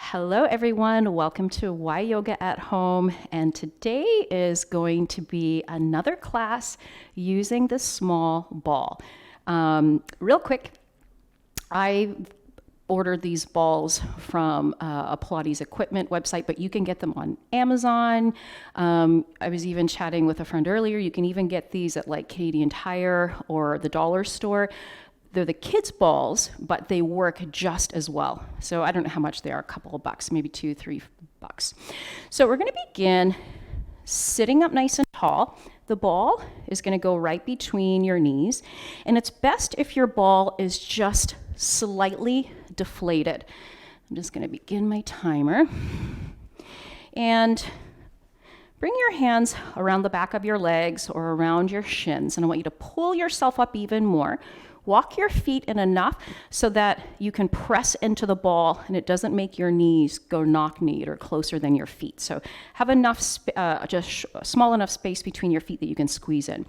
Hello everyone, welcome to Why Yoga at Home, and today is going to be another class using the small ball. Real quick, I ordered these balls from a Pilates equipment website, but you can get them on Amazon. I was even chatting with a friend earlier, you can even get these at like Canadian Tire or the dollar store. They're the kids' balls, but they work just as well. So I don't know how much they are, a couple of bucks, maybe $2-3. So we're going to begin sitting up nice and tall. The ball is going to go right between your knees, and it's best if your ball is just slightly deflated. I'm just going to begin my timer. And bring your hands around the back of your legs or around your shins, and I want you to pull yourself up even more. Walk your feet in enough so that you can press into the ball and it doesn't make your knees go knock-kneed or closer than your feet. So have enough, just small enough space between your feet that you can squeeze in.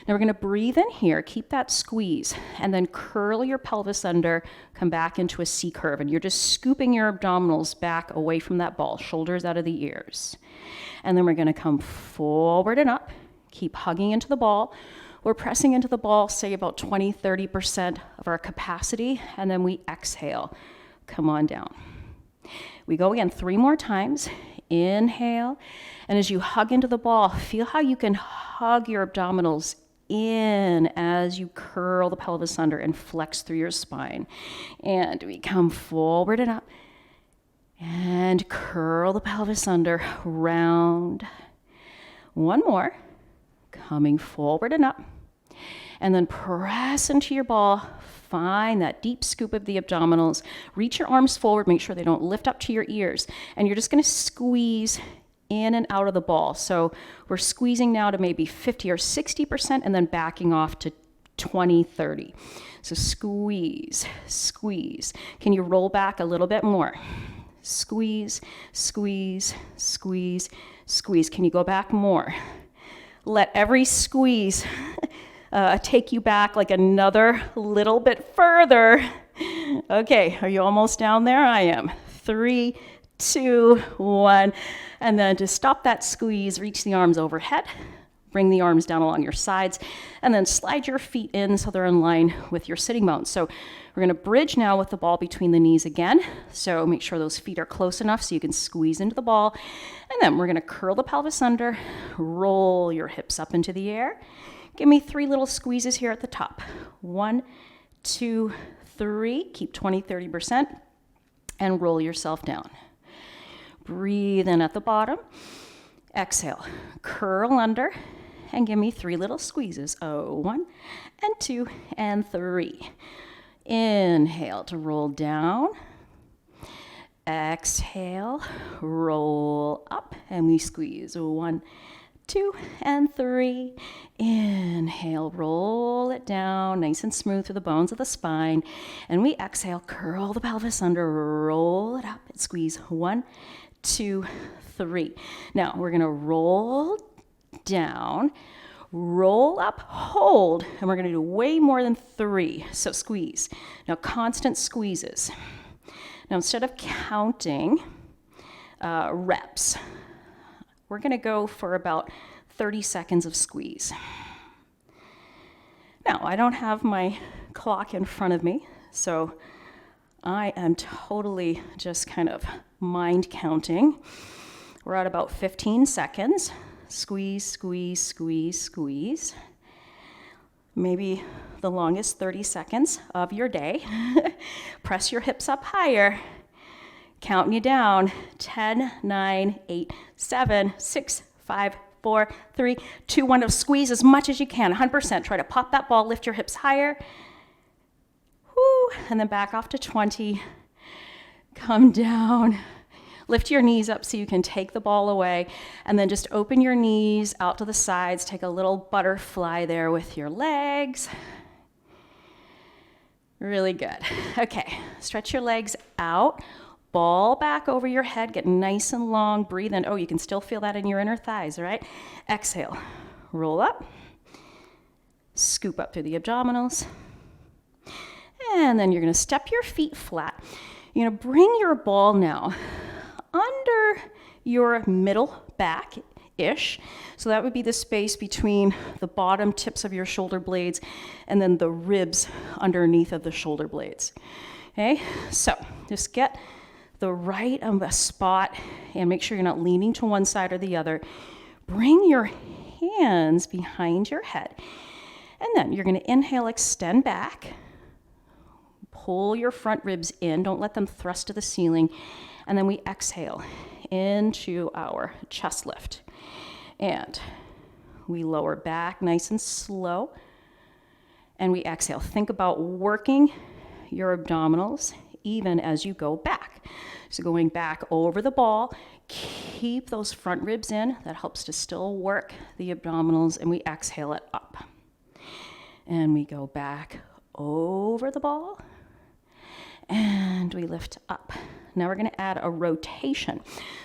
Now we're going to breathe in here, keep that squeeze, and then curl your pelvis under, come back into a C curve, and you're just scooping your abdominals back away from that ball, shoulders out of the ears. And then we're going to come forward and up, keep hugging into the ball. We're pressing into the ball, say about 20-30% of our capacity, and then we exhale. Come on down. We go again 3 more times. Inhale, and as you hug into the ball, feel how you can hug your abdominals in as you curl the pelvis under and flex through your spine. And we come forward and up, and curl the pelvis under, round. One more. Coming forward and up, and then press into your ball. Find that deep scoop of the abdominals. Reach your arms forward, make sure they don't lift up to your ears, and you're just going to squeeze in and out of the ball. So we're squeezing now to maybe 50 or 60% and then backing off to 20-30. So squeeze, squeeze. Can you roll back a little bit more? Squeeze, squeeze, squeeze, squeeze. Can you go back more? Let every squeeze take you back like another little bit further. Okay, are you almost down there? I am. 3, 2, 1. And then to stop that squeeze, reach the arms overhead. Bring the arms down along your sides, and then slide your feet in so they're in line with your sitting bones. So we're going to bridge now with the ball between the knees again. So make sure those feet are close enough so you can squeeze into the ball. And then we're going to curl the pelvis under, roll your hips up into the air. Give me 3 little squeezes here at the top. 1, 2, 3. Keep 20-30%, and roll yourself down. Breathe in at the bottom. Exhale, curl under, and give me 3 little squeezes. 1 and 2 and 3. Inhale to roll down. Exhale, roll up, and we squeeze. 1, 2 and 3. Inhale, roll it down, nice and smooth through the bones of the spine. And we exhale, curl the pelvis under, roll it up, and squeeze. 1, 2, 3. Now we're going to roll down, roll up, hold, and we're going to do way more than 3. So squeeze. Now constant squeezes. Now instead of counting reps, we're going to go for about 30 seconds of squeeze. Now I don't have my clock in front of me, so I am totally just kind of mind counting. We're at about 15 seconds. Squeeze, squeeze, squeeze, squeeze. Maybe the longest 30 seconds of your day. Press your hips up higher. Counting you down. 10, 9, 8, 7, 6, 5, 4, 3, 2, 1. Squeeze as much as you can. 100%. Try to pop that ball. Lift your hips higher. Woo. And then back off to 20. Come down. Lift your knees up so you can take the ball away, and then just open your knees out to the sides. Take a little butterfly there with your legs. Really good. Okay, stretch your legs out. Ball back over your head. Get nice and long. Breathe in. Oh, you can still feel that in your inner thighs, all right? Exhale. Roll up. Scoop up through the abdominals. And then you're going to step your feet flat. You're going to bring your ball now under your middle back-ish. So that would be the space between the bottom tips of your shoulder blades and then the ribs underneath of the shoulder blades. Okay, so just get the right spot and make sure you're not leaning to one side or the other. Bring your hands behind your head. And then you're going to inhale, extend back. Pull your front ribs in. Don't let them thrust to the ceiling. And then we exhale into our chest lift. And we lower back nice and slow. And we exhale. Think about working your abdominals even as you go back. So going back over the ball, keep those front ribs in. That helps to still work the abdominals, and we exhale it up. And we go back over the ball, and we lift up. Now we're going to add a rotation.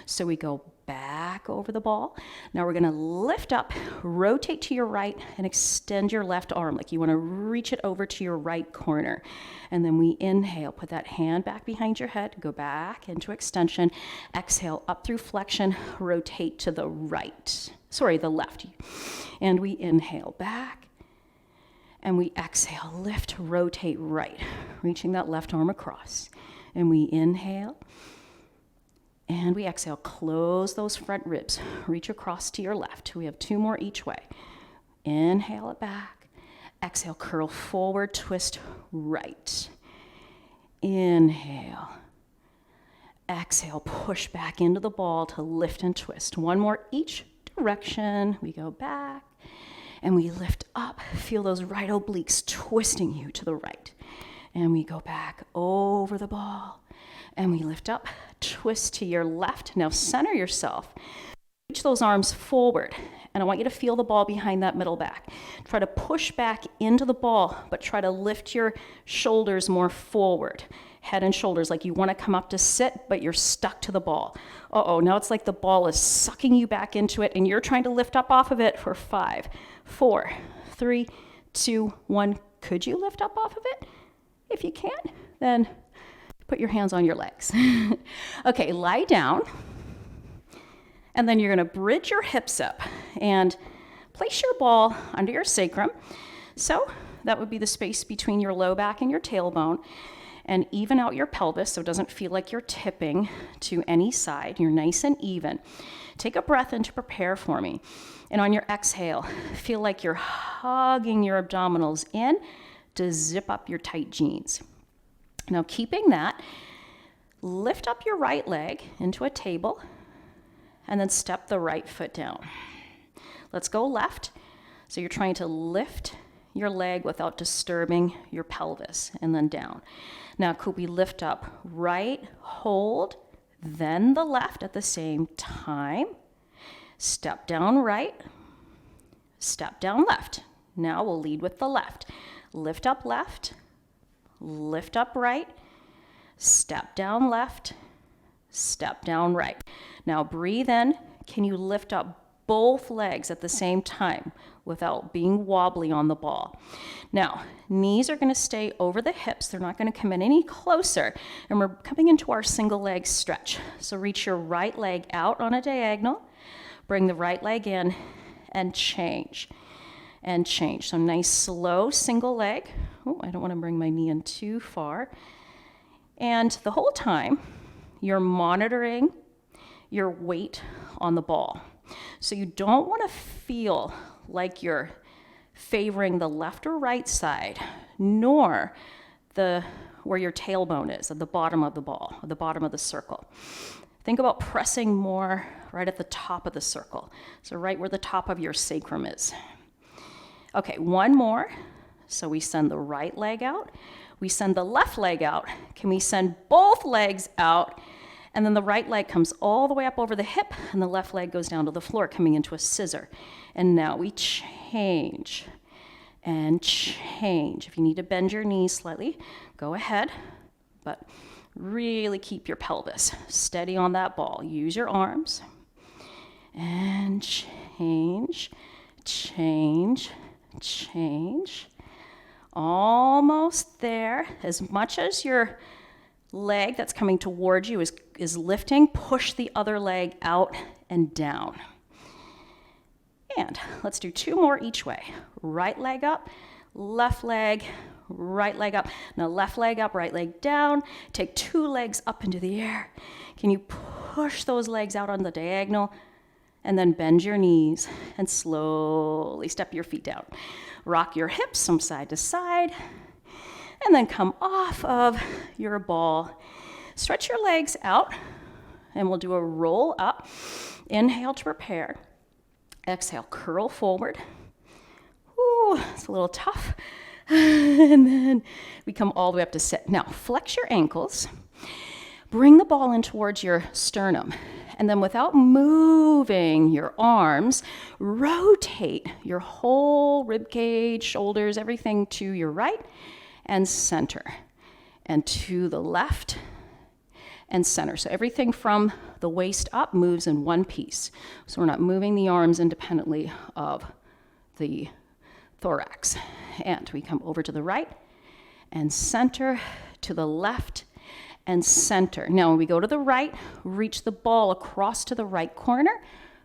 So we go back over the ball. Now we're going to lift up, rotate to your right, and extend your left arm like you want to reach it over to your right corner. And then we inhale, put that hand back behind your head, go back into extension, exhale up through flexion, rotate to the the left. And we inhale back, and we exhale, lift, rotate right, reaching that left arm across. And we inhale, and we exhale, close those front ribs, reach across to your left. We have 2 more each way. Inhale it back, exhale, curl forward, twist right. Inhale, exhale, push back into the ball to lift and twist. 1 more each direction. We go back, and we lift up. Feel those right obliques twisting you to the right. And we go back over the ball, and we lift up, twist to your left. Now center yourself. Reach those arms forward, and I want you to feel the ball behind that middle back. Try to push back into the ball, but try to lift your shoulders more forward. Head and shoulders, like you want to come up to sit, but you're stuck to the ball. Now it's like the ball is sucking you back into it, and you're trying to lift up off of it for 5, 4, 3, 2, 1. Could you lift up off of it? If you can, then put your hands on your legs. Okay, lie down. And then you're going to bridge your hips up and place your ball under your sacrum. So that would be the space between your low back and your tailbone. And even out your pelvis so it doesn't feel like you're tipping to any side. You're nice and even. Take a breath in to prepare for me. And on your exhale, feel like you're hugging your abdominals in to zip up your tight jeans. Now keeping that, lift up your right leg into a table and then step the right foot down. Let's go left. So you're trying to lift your leg without disturbing your pelvis, and then down. Now could we lift up right, hold, then the left at the same time. Step down right, step down left. Now we'll lead with the left. Lift up left, lift up right, step down left, step down right. Now breathe in. Can you lift up both legs at the same time without being wobbly on the ball? Now, knees are going to stay over the hips. They're not going to come in any closer. And we're coming into our single leg stretch. So reach your right leg out on a diagonal. Bring the right leg in and change. And change. So nice, slow single leg. Oh, I don't want to bring my knee in too far. And the whole time, you're monitoring your weight on the ball. So you don't want to feel like you're favoring the left or right side, nor where your tailbone is, at the bottom of the ball, at the bottom of the circle. Think about pressing more right at the top of the circle. So right where the top of your sacrum is. Okay, 1 more. So we send the right leg out. We send the left leg out. Can we send both legs out? And then the right leg comes all the way up over the hip, and the left leg goes down to the floor, coming into a scissor. And now we change and change. If you need to bend your knees slightly, go ahead, but really keep your pelvis steady on that ball. Use your arms and change, change, change. Almost there. As much as your leg that's coming towards you is lifting. Push the other leg out and down. And let's do 2 more each way. Right leg up, left leg, right leg up. Now left leg up, right leg down. Take 2 legs up into the air. Can you push those legs out on the diagonal? And then bend your knees and slowly step your feet down. Rock your hips from side to side. And then come off of your ball. Stretch your legs out. And we'll do a roll up. Inhale to prepare. Exhale, curl forward. Ooh, it's a little tough. And then we come all the way up to sit. Now, flex your ankles. Bring the ball in towards your sternum. And then without moving your arms, rotate your whole rib cage, shoulders, everything to your right and center. And to the left and center. So everything from the waist up moves in one piece. So we're not moving the arms independently of the thorax. And we come over to the right and center, to the left and center. Now when we go to the right, reach the ball across to the right corner,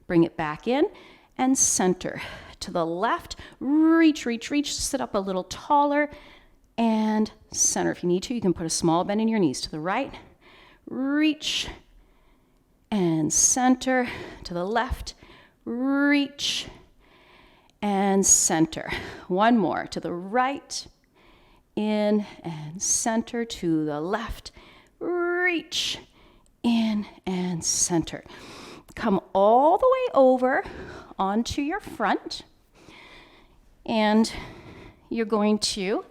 bring it back in and center. To the left, reach, sit up a little taller and center. If you need to, you can put a small bend in your knees. To the right, reach and center. To the left, reach and center. One more. To the right, in and center. To the left, reach, in and center. Come all the way over onto your front. And you're going to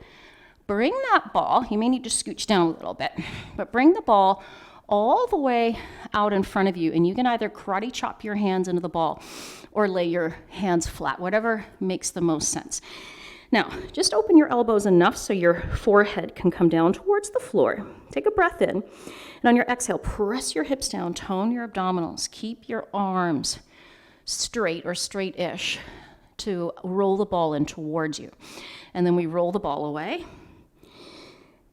bring that ball, you may need to scooch down a little bit, but bring the ball all the way out in front of you. And you can either karate chop your hands into the ball or lay your hands flat, whatever makes the most sense. Now, just open your elbows enough so your forehead can come down towards the floor. Take a breath in. And on your exhale, press your hips down, tone your abdominals. Keep your arms straight or straight-ish to roll the ball in towards you. And then we roll the ball away.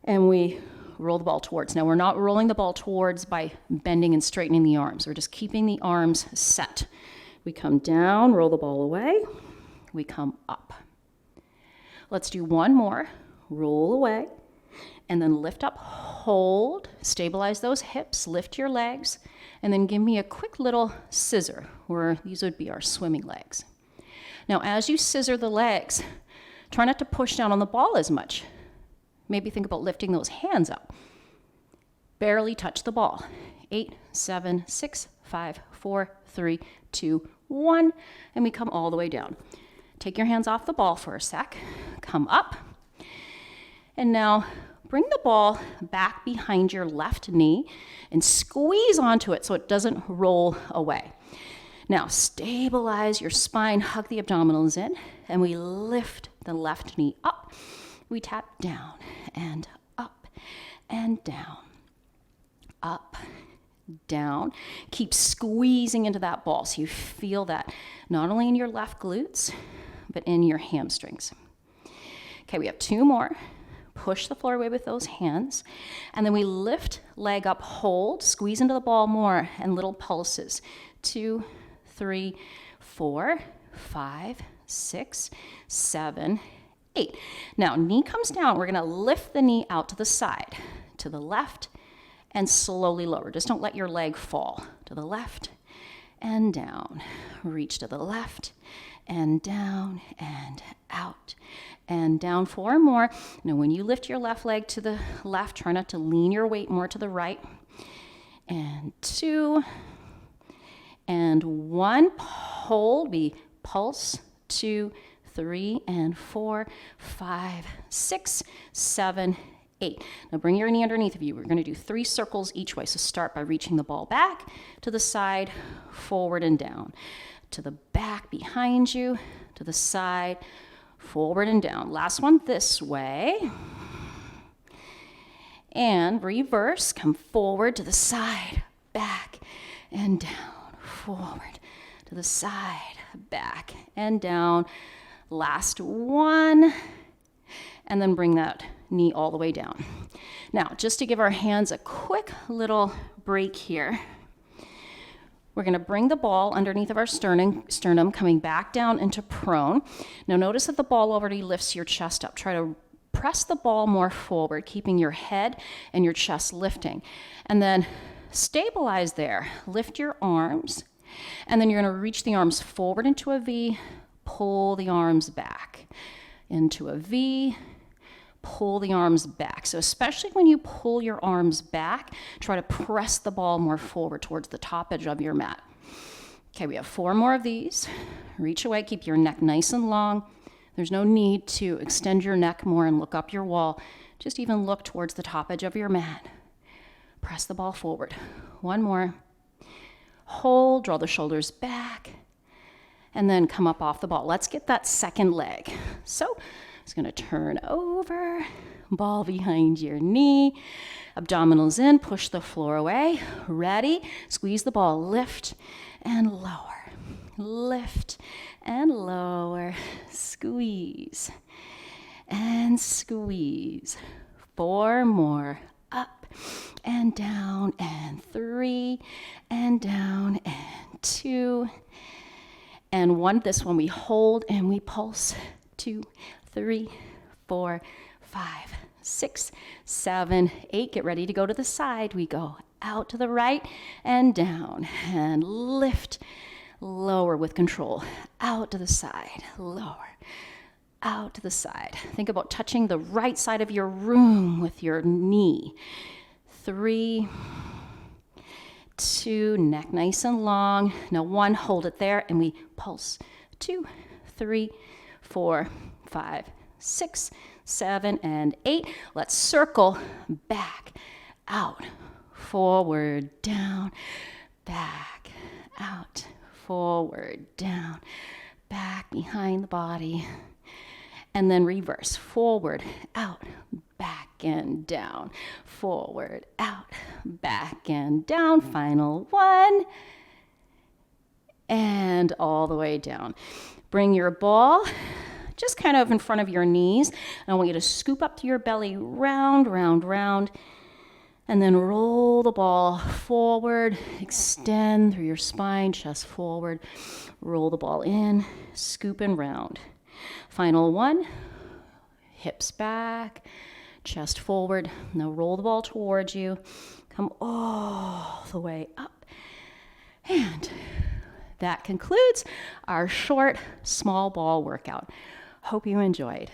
And we roll the ball towards. Now, we're not rolling the ball towards by bending and straightening the arms. We're just keeping the arms set. We come down, roll the ball away. We come up. Let's do one more. Roll away. And then lift up, hold, stabilize those hips, lift your legs, and then give me a quick little scissor, where these would be our swimming legs. Now, as you scissor the legs, try not to push down on the ball as much. Maybe think about lifting those hands up. Barely touch the ball. 8, 7, 6, 5, 4, 3, 2, 1, and we come all the way down. Take your hands off the ball for a sec. Come up. And now bring the ball back behind your left knee and squeeze onto it so it doesn't roll away. Now stabilize your spine, hug the abdominals in, and we lift the left knee up. We tap down and up and down, up, down. Keep squeezing into that ball so you feel that not only in your left glutes, but in your hamstrings. Okay, we have 2 more. Push the floor away with those hands. And then we lift leg up, hold, squeeze into the ball more, and little pulses. 2, 3, 4, 5, 6, 7, 8. Now, knee comes down. We're going to lift the knee out to the side, to the left, and slowly lower. Just don't let your leg fall. To the left and down. Reach to the left and down and out and down. 4 more. Now, when you lift your left leg to the left, try not to lean your weight more to the right. And 2 and 1. Hold. We pulse. 2, 3 and 4, 5, 6, 7, 8. Now bring your knee underneath of you. We're going to do 3 circles each way. So start by reaching the ball back, to the side, forward and down. To the back behind you, to the side, forward and down. Last one this way. And reverse, come forward to the side, back and down, forward to the side, back and down. Last one. And then bring that knee all the way down. Now, just to give our hands a quick little break here, we're going to bring the ball underneath of our sternum, coming back down into prone. Now, notice that the ball already lifts your chest up. Try to press the ball more forward, keeping your head and your chest lifting. And then stabilize there. Lift your arms. And then you're going to reach the arms forward into a V, pull the arms back into a V, pull the arms back. So especially when you pull your arms back, try to press the ball more forward towards the top edge of your mat. Okay, we have 4 more of these. Reach away, keep your neck nice and long. There's no need to extend your neck more and look up your wall. Just even look towards the top edge of your mat. Press the ball forward. 1 more. Hold, draw the shoulders back, and then come up off the ball. Let's get that second leg. So, it's going to turn over, ball behind your knee, abdominals in, push the floor away. Ready? Squeeze the ball, lift and lower. Lift and lower. Squeeze and squeeze. 4 more. Up and down, and 3 and down, and 2 and 1. This one we hold and we pulse. 2, 3, 4, 5, 6, 7, 8. Get ready to go to the side. We go out to the right and down, and lift, lower with control. Out to the side, lower. Out to the side. Think about touching the right side of your room with your knee. 3, 2, neck nice and long. Now 1, hold it there, and we pulse. 2, 3, 4, 5, 6, 7, and 8. Let's circle back, out, forward, down, back, out, forward, down, back behind the body. And then reverse, forward, out, back and down, forward, out, back and down. Final 1, and all the way down. Bring your ball just kind of in front of your knees. And I want you to scoop up to your belly, round, round, round, and then roll the ball forward, extend through your spine, chest forward, roll the ball in, scoop and round. Final 1, hips back, chest forward. Now roll the ball towards you. Come all the way up. And that concludes our short, small ball workout. Hope you enjoyed.